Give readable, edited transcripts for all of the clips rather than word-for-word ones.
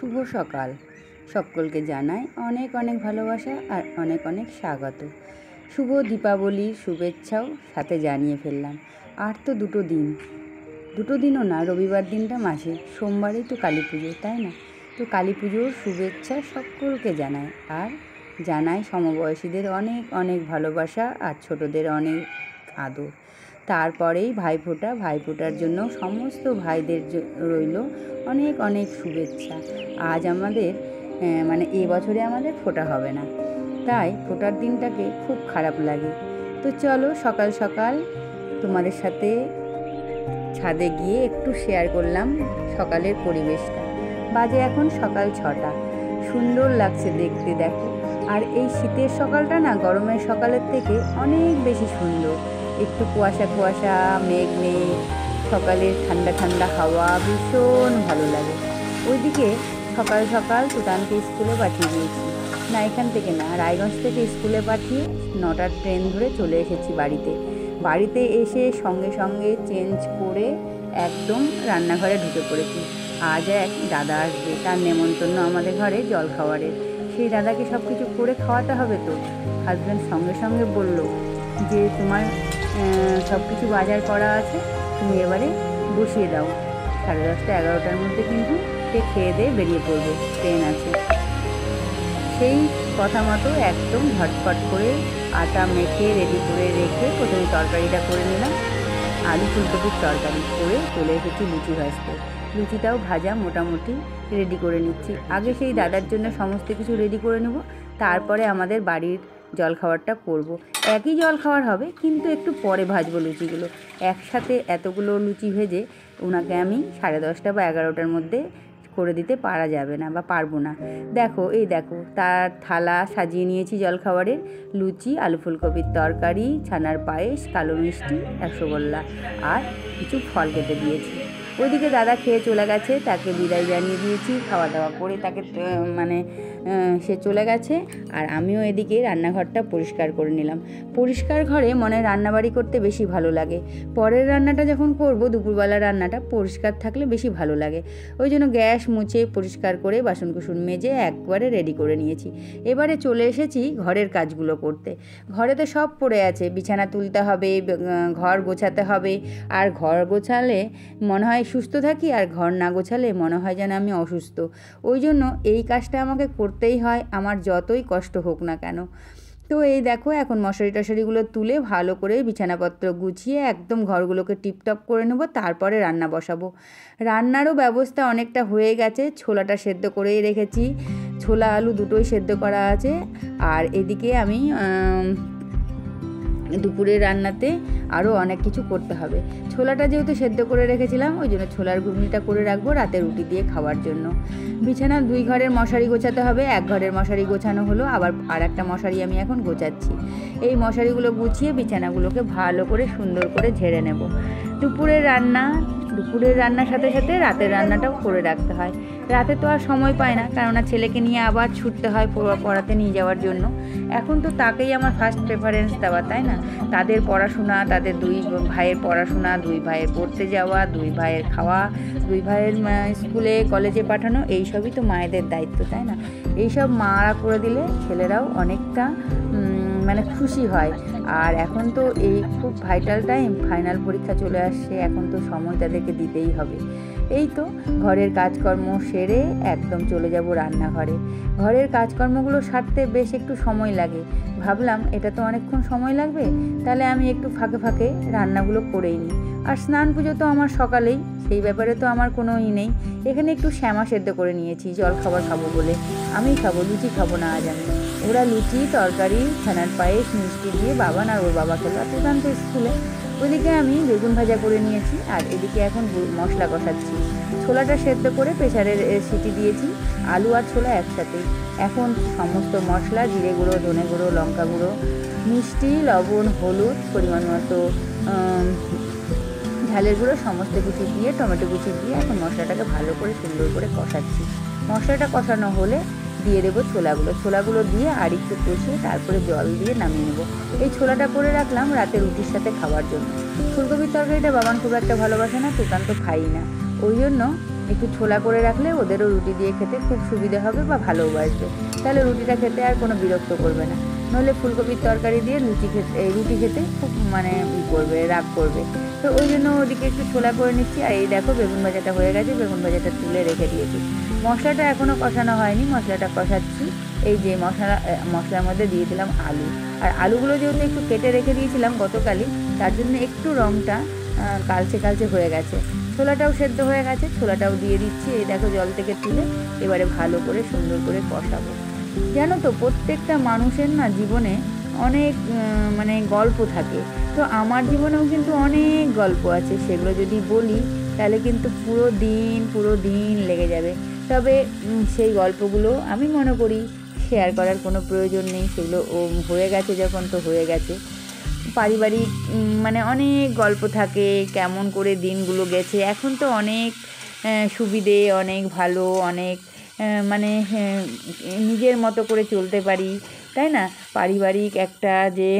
শুভ সকাল। সকলকে জানাই অনেক অনেক ভালোবাসা আর অনেক অনেক স্বাগত। শুভ দীপাবলির শুভেচ্ছাও সাথে জানিয়ে ফেললাম। আর তো দুটো দিনও না, রবিবার দিনটা মাসে, সোমবারেই তো কালী পুজো, তাই না? তো কালী পুজোর শুভেচ্ছা সকলকে জানাই, আর জানাই সমবয়সীদের অনেক অনেক ভালোবাসা আর ছোটদের অনেক আদর। তারপরেই ভাইফোঁটার জন্য সমস্ত ভাইদের রইল অনেক অনেক শুভেচ্ছা। আজ আমাদের এবছরে আমাদের ফোঁটা হবে না, তাই ফোঁটার দিনটাকে খুব খারাপ লাগে। তো চলো সকাল সকাল তোমাদের সাথে ছাদে গিয়ে একটু শেয়ার করলাম সকালের পরিবেশটা। বাজে এখন সকাল 6টা। সুন্দর লাগছে দেখতে, দেখো। আর এই শীতের সকালটা না গরমের সকালের থেকে অনেক বেশি সুন্দর। একটু কুয়াশা কুয়াশা, মেঘ, সকালের ঠান্ডা ঠান্ডা হাওয়া ভীষণ ভালো লাগে। ওইদিকে সকাল সকাল তুতানকে স্কুলে পাঠিয়ে দিয়েছি। না, এখান থেকে না, রায়গঞ্জ থেকে স্কুলে পাঠিয়ে 9টার ট্রেন ধরে চলে এসেছি বাড়িতে এসে সঙ্গে সঙ্গে চেঞ্জ করে একদম রান্নাঘরে ঢুকে পড়েছি। আজ এক দাদা আসবে, তার নেমন্তন্ন আমাদের ঘরে জল খাওয়ারের। সেই দাদাকে সব কিছু করে খাওয়াতে হবে। তো হাজব্যান্ড সঙ্গে সঙ্গে বলল যে তোমার সব কিছু বাজার করা আছে, তুমি এবারে বসিয়ে দাও। 10:30 11টার মধ্যে কিন্তু সে খেয়ে দিয়ে বেরিয়ে পড়বে, ট্রেন আছে। সেই কথা মতো একদম ঝটপট করে আটা মেখে রেডি করে রেখে প্রথমে তরকারিটা করে নিলাম। আলু ফুলকপির তরকারি করে চলে এসেছি লুচি ভাজতে। লুচিটাও ভাজা মোটামুটি রেডি করে নিচ্ছি। আগে সেই দাদার জন্য সমস্ত কিছু রেডি করে নেব, তারপরে আমাদের বাড়ির জলখাবারটা করব। একই জলখাবার হবে, কিন্তু একটু পরে ভাজবো লুচিগুলো। একসাথে এতগুলো লুচি ভেজে ওনাকে আমি 10:30 বা 11টার মধ্যে করে দিতে পারা যাবে না বা পারবো না। দেখো তার থালা সাজিয়ে নিয়েছি জলখাবারের। লুচি, আলু ফুলকপির তরকারি, ছানার পায়েস, কালো মিষ্টি, রসগোল্লা আর কিছু ফল কেটে দিয়েছি। ওইদিকে দাদা খেয়ে চলে গেছে, তাকে বিদায় জানিয়ে দিয়েছি। খাওয়া দাওয়া করে তাকে সে চলে গেছে। আর আমিও এদিকে রান্নাঘরটা পরিষ্কার করে নিলাম। পরিষ্কার ঘরে মনে রান্নাবাড়ি করতে বেশি ভালো লাগে। পরের রান্নাটা যখন করব, দুপুরবেলা রান্নাটা পরিষ্কার থাকলে বেশি ভালো লাগে। ওই জন্য গ্যাস মুছে পরিষ্কার করে বাসনকুসন মেজে একবারে রেডি করে নিয়েছি। এবারে চলে এসেছি ঘরের কাজগুলো করতে। ঘরেতে সব পড়ে আছে, বিছানা তুলতে হবে, ঘর গোছাতে হবে। আর ঘর গোছালে মনে হয় সুস্থ থাকি, আর ঘর না গোছালে মনে হয় যেন আমি অসুস্থ। ওই জন্য এই কাজটা আমাকে করতেই হয়, আমার যতই কষ্ট হোক না কেন। তো এই দেখো, এখন মশারি টশারিগুলো তুলে ভালো করে বিছানাপত্র গুছিয়ে একদম ঘরগুলোকে টিপটপ করে নেব, তারপরে রান্না বসাবো। রান্নারও ব্যবস্থা অনেকটা হয়ে গেছে। ছোলাটা সেদ্ধ করেই রেখেছি, ছোলা আলু দুটোই সেদ্ধ করা আছে। আর এদিকে আমি দুপুরের রান্নাতে আরও অনেক কিছু করতে হবে। ছোলাটা যেহেতু সেদ্ধ করে রেখেছিলাম, ওই জন্য ছোলার ঘুগনিটা করে রাখবো রাতে রুটি দিয়ে খাওয়ার জন্য। বিছানা 2 ঘরের মশারি গোছাতে হবে। 1 ঘরের মশারি গোছানো হলো, আবার আর একটা মশারি আমি এখন গোছাচ্ছি। এই মশারিগুলো গুছিয়ে বিছানাগুলোকে ভালো করে সুন্দর করে ঝেড়ে নেব। দুপুরের রান্নার সাথে সাথে রাতের রান্নাটাও করে রাখতে হয়। রাতে তো আর সময় পায় না, কেননা ছেলেকে নিয়ে আবার ছুটতে হয় পড়াতে নিয়ে যাওয়ার জন্য। এখন তো তাকেই আমার ফার্স্ট প্রেফারেন্স দেওয়া, তাই না? তাদের পড়াশোনা, তাদের 2 ভাইয়ের পড়াশোনা, 2 ভাইয়ের পড়তে যাওয়া, 2 ভাইয়ের খাওয়া, 2 ভাইয়ের স্কুলে কলেজে পাঠানো, এইসবই তো মায়েদের দায়িত্ব, তাই না? এইসব মারা করে দিলে ছেলেরাও অনেকটা খুশি হয়। আর এখন তো এই খুব ভাইটাল টাইম, ফাইনাল পরীক্ষা চলে আসছে, এখন তো সময় তাদেরকে দিতেই হবে। এই তো ঘরের কাজকর্ম সেরে একদম চলে যাব রান্নাঘরে। ঘরের কাজকর্মগুলো সারতে বেশ একটু সময় লাগে। ভাবলাম এটা তো অনেকক্ষণ সময় লাগবে, তাহলে আমি একটু ফাঁকে ফাঁকে রান্নাগুলো করেই নিই। আর স্নান পুজো তো আমার সকালেই, সেই ব্যাপারে তো আমার কোনো নেই। এখানে একটু শ্যামা সেদ্ধ করে নিয়েছি জলখাবার খাবো বলে। আমি খাবো, লুচি খাবো না আজ আমি। ওরা লুচি, তরকারি, ছানার পায়েস, মিষ্টি দিয়ে বাবান আর ওর বাবা খেলো, আর তো স্কুলে। ওইদিকে আমি বেগুন ভাজা করে নিয়েছি, আর এদিকে এখন মশলা কষাচ্ছি। ছোলাটা সেদ্ধ করে প্রেসারের সিটি দিয়েছি, আলু আর ছোলা একসাথেই। এখন সমস্ত মশলা, জিরে গুঁড়ো, ধনে গুঁড়ো, লঙ্কা গুঁড়ো, মিষ্টি, লবণ, হলুদ, পরিমাণ মতো ঝালের গুঁড়ো সমস্ত কিছু দিয়ে, টমেটো কুচি দিয়ে এখন মশলাটাকে ভালো করে সুন্দর করে কষাচ্ছি। মশলাটা কষানো হলে দিয়ে দেবো ছোলাগুলো দিয়ে আর একটু কষিয়ে তারপরে জল দিয়ে নামিয়ে নেবো। এই ছোলাটা করে রাখলাম রাতে রুটির সাথে খাওয়ার জন্য। ফুলকপির তরকারিটা বাবান খুব একটা ভালোবাসে না, তুকান তো খাই না, ওই জন্য একটু ছোলা করে রাখলে ওদেরও রুটি দিয়ে খেতে খুব সুবিধে হবে বা ভালোবাসবে, তাহলে রুটিটা খেতে আর কোনো বিরক্ত করবে না। নইলে ফুলকপির তরকারি দিয়ে রুটি খেতে খুব মানে করবে, রাগ করবে। তো ওই জন্য ওদিকে একটু ছোলা করে নিচ্ছি। আর এই দেখো বেগুন ভাজাটা হয়ে গেছে, বেগুন ভাজাটা তুলে রেখে দিয়েছি। মশলাটা এখনও কষানো হয়নি, মশলাটা কষাচ্ছি। এই যে মশলার মধ্যে দিয়ে দিলাম আলু। আর আলুগুলো যেহেতু একটু কেটে রেখে দিয়েছিলাম গতকালই, তার জন্য একটু রঙটা কালচে কালচে হয়ে গেছে। ছোলাটাও সেদ্ধ হয়ে গেছে, ছোলাটাও দিয়ে দিচ্ছি। এই দেখো জল থেকে তুলে এবারে ভালো করে সুন্দর করে কষাবো। জানো তো প্রত্যেকটা মানুষের না জীবনে অনেক মানে গল্প থাকে। তো আমার জীবনেও কিন্তু অনেক গল্প আছে, সেগুলো যদি বলি তাহলে কিন্তু পুরো দিন লেগে যাবে। তবে সেই গল্পগুলো আমি মনে করি শেয়ার করার কোনো প্রয়োজন নেই, সেগুলো হয়ে গেছে যখন তো হয়ে গেছে। পারিবারিক মানে অনেক গল্প থাকে, কেমন করে দিনগুলো গেছে। এখন তো অনেক সুবিধে, অনেক ভালো, অনেক মানে নিজের মতো করে চলতে পারি, তাই না? পারিবারিক একটা যে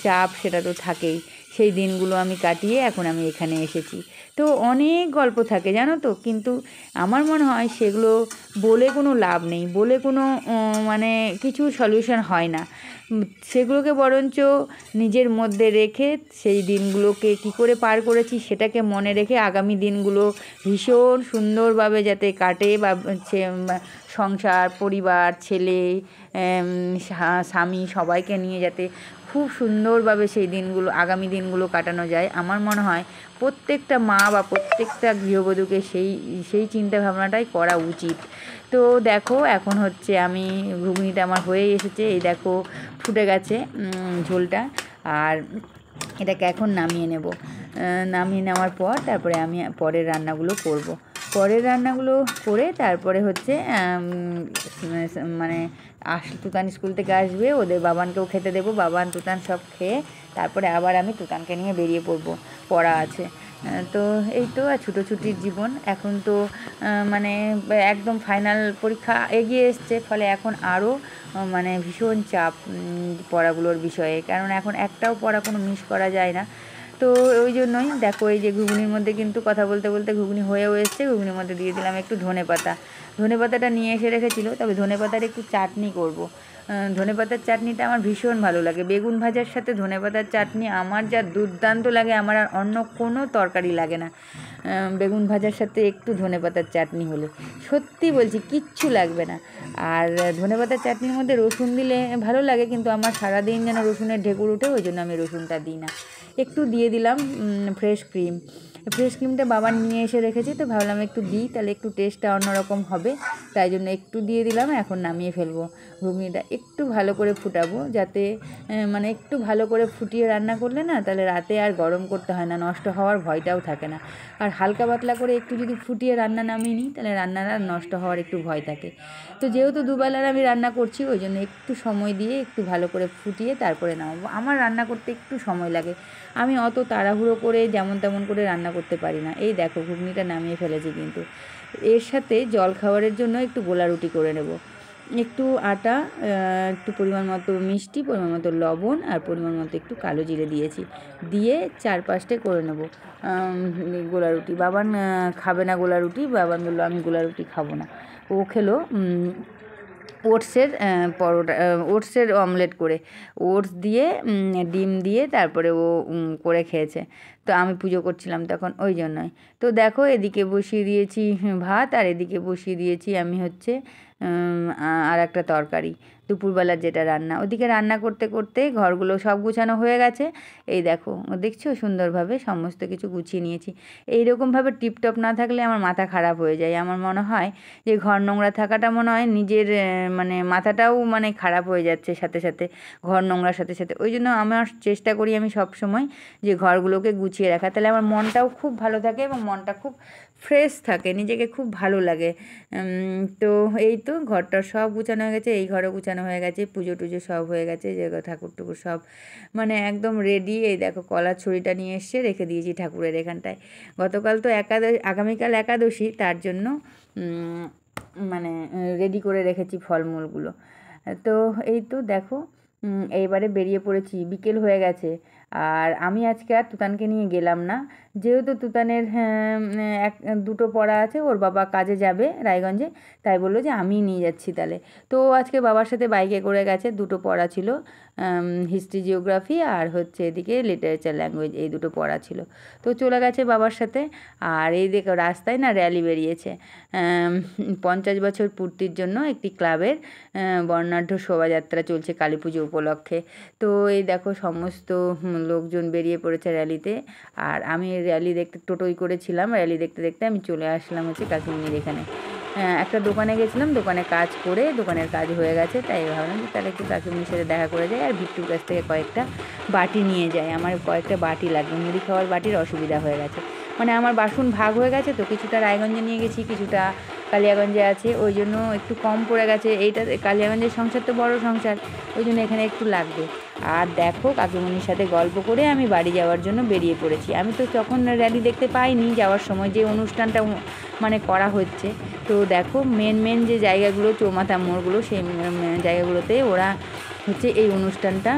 চাপ সেটা তো থাকেই। সেই দিনগুলো আমি কাটিয়ে এখন আমি এখানে এসেছি। তো অনেক গল্প থাকে জানো তো, কিন্তু আমার মনে হয় সেগুলো বলে কোনো লাভ নেই, বলে কোনো মানে কিছু সলিউশন হয় না। সেগুলোকে বরঞ্চ নিজের মধ্যে রেখে সেই দিনগুলোকে কী করে পার করেছি সেটাকে মনে রেখে আগামী দিনগুলো ভীষণ সুন্দরভাবে যাতে কাটে, বা সংসার, পরিবার, ছেলে, স্বামী সবাইকে নিয়ে যাতে খুব সুন্দরভাবে সেই দিনগুলো, আগামী দিনগুলো কাটানো যায়। আমার মনে হয় প্রত্যেকটা মা বা প্রত্যেকটা গৃহবধূকে সেই চিন্তাভাবনাটাই করা উচিত। তো দেখো এখন হচ্ছে আমি ঘুগনিটা আমার হয়ে এসেছে, এই দেখো ফুটে গেছে ঝোলটা। আর এটাকে এখন নামিয়ে নেব। নামিয়ে নেওয়ার পর তারপরে আমি পরের রান্নাগুলো করব। পরের রান্নাগুলো করে তারপরে হচ্ছে মানে তুতান স্কুল থেকে আসবে, ওদের বাবানকেও খেতে দেবো। বাবান তুতান সব খেয়ে তারপরে আবার আমি তুতানকে নিয়ে বেরিয়ে পড়া আছে। তো এই তো ছুটোছুটির জীবন। এখন তো মানে একদম ফাইনাল পরীক্ষা এগিয়ে এসছে, ফলে এখন আরও মানে ভীষণ চাপ পড়াগুলোর বিষয়ে, কারণ এখন একটাও পড়া কোনো মিস করা যায় না। তো ওই জন্যই দেখো এই যে ঘুগনির মধ্যে কিন্তু কথা বলতে বলতে ঘুগনি হয়েও এসছে। ঘুগনির মধ্যে দিয়ে দিলাম একটু ধনেপাতা। ধনেপাতাটা নিয়ে এসে রেখেছিল, তবে ধনেপাতার একটু চাটনি করব। ধনেপাতার চাটনিটা আমার ভীষণ ভালো লাগে। বেগুন ভাজার সাথে ধনেপাতার চাটনি আমার যা দুর্দান্ত লাগে, আমার আর অন্য কোনো তরকারি লাগে না। বেগুন ভাজার সাথে একটু ধনেপাতার চাটনি হলে সত্যি বলছি কিচ্ছু লাগবে না। আর ধনেপাতার চাটনির মধ্যে রসুন দিলে ভালো লাগে, কিন্তু আমার সারাদিন যেন রসুনের ঢেকুর ওঠে, ওই জন্য আমি রসুনটা দিই না। একটু দিয়ে দিলাম ফ্রেশ ক্রিমটা বাবা নিয়ে এসে রেখেছে, তো ভাবলাম একটু দিই, তাহলে একটু টেস্টটা অন্যরকম হবে, তাই জন্য একটু দিয়ে দিলাম। এখন নামিয়ে ফেলবো। ঘুগনিটা একটু ভালো করে ফুটাবো, যাতে মানে একটু ভালো করে ফুটিয়ে রান্না করলে না, তাহলে রাতে আর গরম করতে হয় না, নষ্ট হওয়ার ভয়টাও থাকে না। আর হালকা পাতলা করে একটু যদি ফুটিয়ে রান্না নামিয়ে নিই, তাহলে রান্নাটা নষ্ট হওয়ার একটু ভয় থাকে। তো যেহেতু দুবেলার আমি রান্না করছি, ওই জন্য একটু সময় দিয়ে একটু ভালো করে ফুটিয়ে তারপরে নামাবো। আমার রান্না করতে একটু সময় লাগে, আমি অত তাড়াহুড়ো করে যেমন তেমন করে রান্না করতে পারি না। এই দেখো ঘুগনিটা নামিয়ে ফেলেছি, কিন্তু এর সাথে জল খাবারের জন্য একটু গোলা রুটি করে নেব। একটু আটা, একটু পরিমাণ মতো মিষ্টি, পরিমাণ মতো লবণ, আর পরিমাণ মতো একটু কালো জিরে দিয়েছি, দিয়ে 4-5টে করে নেব গোলা রুটি। বাবান খাবে না গোলা রুটি, বাবান বললো আমি গোলা রুটি খাবো না। ও খেলো ওটসের অমলেট করে, ওটস দিয়ে ডিম দিয়ে তারপরে ও করে খেয়েছে। তো আমি পুজো করছিলাম তখন, ওই জন্যই। তো দেখো এদিকে বসিয়ে দিয়েছি ভাত, আর এদিকে বসিয়ে দিয়েছি আমি হচ্ছে আর একটা তরকারি, দুপুরবেলার যেটা রান্না। ওদিকে রান্না করতে করতে ঘরগুলো সব গুছানো হয়ে গেছে। এই দেখো দেখছো সুন্দরভাবে সমস্ত কিছু গুছিয়ে নিয়েছি। এইরকমভাবে টিপটপ না থাকলে আমার মাথা খারাপ হয়ে যায়। আমার মনে হয় যে ঘর নোংরা থাকাটা মনে হয় নিজের মানে মাথাটাও মানে খারাপ হয়ে যাচ্ছে সাথে সাথে, ঘর নোংরার সাথে সাথে। ওই জন্য আমার চেষ্টা করি আমি সব সময় যে ঘরগুলোকে গুছিয়ে রাখা, তাহলে আমার মনটাও খুব ভালো থাকে এবং মনটা খুব ফ্রেশ থাকে, নিজেকে খুব ভালো লাগে। তো এই তো ঘরটা সব গুছানো হয়ে গেছে, এই ঘরও গুছানো হয়ে গেছে, পুজো টুজো সব হয়ে গেছে, যে ঠাকুর টুকুর সব মানে একদম রেডি। এই দেখো কলার ছড়িটা নিয়ে এসে রেখে দিয়েছি ঠাকুরের এখানটায়। গতকাল তো আগামীকাল একাদশী, তার জন্য মানে রেডি করে রেখেছি ফলমূলগুলো। তো এই তো দেখো এইবারে বেরিয়ে পড়েছি, বিকেল হয়ে গেছে। আর আমি আজকে আর তুতানকে নিয়ে গেলাম না, যেহেতু তুতানের দুটো পড়া আছে, ওর বাবা কাজে যাবে রায়গঞ্জে, তাই বললো যে আমিই নিয়ে যাচ্ছি তাহলে। তো আজকে বাবার সাথে বাইকে করে গেছে, দুটো পড়া ছিল, হিস্ট্রি জিওগ্রাফি আর হচ্ছে এদিকে লিটারেচার ল্যাঙ্গুয়েজ, এই দুটো পড়া ছিল। তো চলে গেছে বাবার সাথে। আর এই দেখো রাস্তায় না র্যালি বেরিয়েছে 50 বছর পূর্তির জন্য একটি ক্লাবের বর্ণাঢ্য শোভাযাত্রা চলছে কালী পুজো উপলক্ষে। তো এই দেখো সমস্ত লোকজন বেরিয়ে পড়েছে র্যালিতে। আর আমি র্যালি দেখতে টোটোই করেছিলাম, র্যালি দেখতে দেখতে আমি চলে আসলাম হচ্ছে কাকিমুনির এখানে। একটা দোকানে গেছিলাম, দোকানে কাজ করে দোকানের কাজ হয়ে গেছে, তাই ভাবলাম যে তাহলে একটু কাকিমুনির সাথে দেখা করে যায় আর ভিট্টুর কাছ থেকে কয়েকটা বাটি নিয়ে যায়। আমার কয়েকটা বাটি লাগবে, মুড়ি খাওয়ার বাটির অসুবিধা হয়ে গেছে, মানে আমার বাসন ভাগ হয়ে গেছে, তো কিছুটা রায়গঞ্জে নিয়ে গেছি, কিছুটা কালিয়াগঞ্জে আছে, ওই জন্য একটু কম পড়ে গেছে। এইটা কালিয়াগঞ্জের সংসার তো বড় সংসার, ওই জন্য এখানে একটু লাগবে। আর দেখো কাকিমুনির সাথে গল্প করে আমি বাড়ি যাওয়ার জন্য বেরিয়ে পড়েছি। আমি তো তখন র্যালি দেখতে পাইনি, যাওয়ার সময় যে অনুষ্ঠানটা মানে করা হচ্ছে। তো দেখো মেন যে জায়গাগুলো, চৌমাথা মোড়গুলো, সেই জায়গাগুলোতে ওরা হচ্ছে এই অনুষ্ঠানটা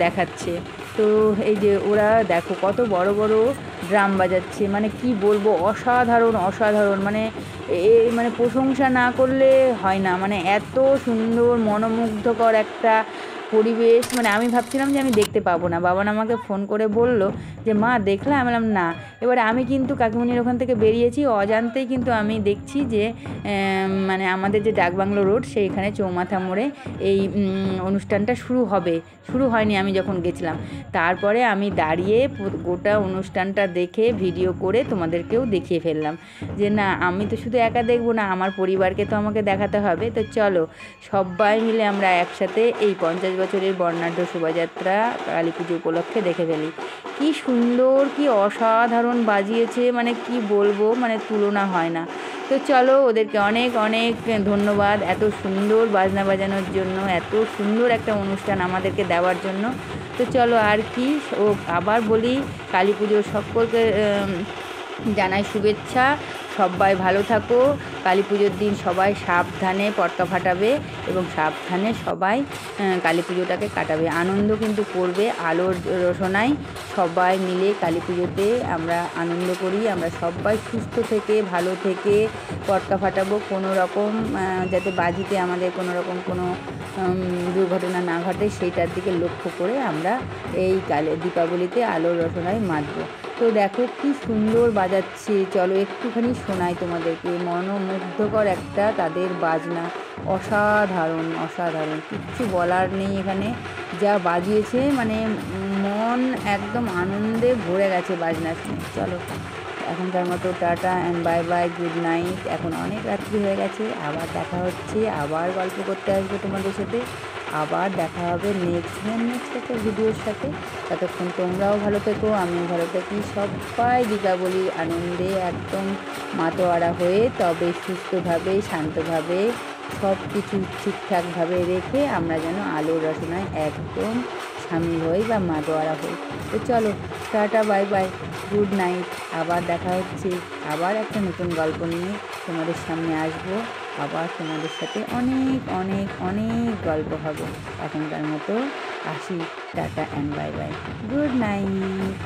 দেখাচ্ছে। তো এই যে ওরা দেখো কত বড় বড় ড্রাম বাজাচ্ছে, মানে কি বলবো, অসাধারণ, মানে মানে প্রশংসা না করলে হয় না, মানে এত সুন্দর মনোমুগ্ধকর একটা পরিবেশ। মানে আমি ভাবছিলাম যে আমি দেখতে পাবো না, বাবা আমাকে ফোন করে বলল যে মা দেখলে, আমি বললাম না। এবারে আমি কিন্তু কাকিমুনির ওখান থেকে বেরিয়েছি, অজান্তেই কিন্তু আমি দেখছি যে মানে আমাদের যে ডাকবাংলো রোড সেইখানে চৌমাথা মোড়ে এই অনুষ্ঠানটা শুরু হয়নি আমি যখন গেছিলাম। তারপরে আমি দাঁড়িয়ে গোটা অনুষ্ঠানটা দেখে ভিডিও করে তোমাদেরকেও দেখিয়ে ফেললাম যে না, আমি তো শুধু একা দেখবো না, আমার পরিবারকে তো আমাকে দেখাতে হবে। তো চলো সবাই মিলে আমরা একসাথে এই 50 বছরের বর্ণাঢ্য শোভাযাত্রা কালী পুজো উপলক্ষে দেখে ফেলি। কি সুন্দর, কি অসাধারণ বাজিয়েছে, মানে কি বলবো, মানে তুলনা হয় না। তো চলো ওদেরকে অনেক অনেক ধন্যবাদ এত সুন্দর বাজনা বাজানোর জন্য, এত সুন্দর একটা অনুষ্ঠান আমাদেরকে দেওয়ার জন্য। তো চলো আর কি, ও আবার বলি কালী পুজোর সকলকে জানাই শুভেচ্ছা। সবাই ভালো থাকো, কালী পুজোর দিন সবাই সাবধানে পটকা ফাটাবে এবং সাবধানে সবাই কালী পুজোটাকে কাটাবে, আনন্দ কিন্তু করবে। আলোর রোশনাই সবাই মিলে কালী পুজোতে আমরা আনন্দ করি। আমরা সবাই সুস্থ থেকে ভালো থেকে পটকা ফাটাবো, কোনো রকম যাতে বাজিতে আমাদের কোনো রকম কোনো দুর্ঘটনা না ঘটে সেইটার দিকে লক্ষ্য করে আমরা এই দীপাবলিতে আলোর রোশনাই মাতবো। তো দেখো কি সুন্দর বাজাচ্ছে, চলো একটুখানি শোনাই তোমাদেরকে, মনোমুগ্ধকর একটা তাদের বাজনা, অসাধারণ, কিচ্ছু বলার নেই এখানে, যা বাজিয়েছে মানে মন একদম আনন্দে ভরে গেছে বাজনা শুনে। চলো এখনকার মতো tata and bye bye, good night. এখন অনেক রাত্রি হয়ে গেছে, আবার দেখা হচ্ছে, আবার গল্প করতে আসবো তোমাদের সাথে, আবার দেখা হবে নেক্সট একটা ভিডিওর সাথে। ততক্ষণ তোমরাও ভালো থেকো, আমিও ভালো থাকি, সবাই দীপাবলির আনন্দে একদম মাতোয়ারা হয়ে, তবে সুস্থভাবে শান্তভাবে সব কিছু ঠিকঠাকভাবে রেখে আমরা যেন আলোর রচনায় একদম সামিল হই বা মাতোয়ারা হই। তো চলো tata bye bye, good night. আবার দেখা হচ্ছে, আবার একটা নতুন গল্প নিয়ে তোমাদের সামনে আসবো, আবার তোমাদের সাথে অনেক অনেক অনেক গল্প হবে। এখনকার মতো আসি, tata and bye bye, good night.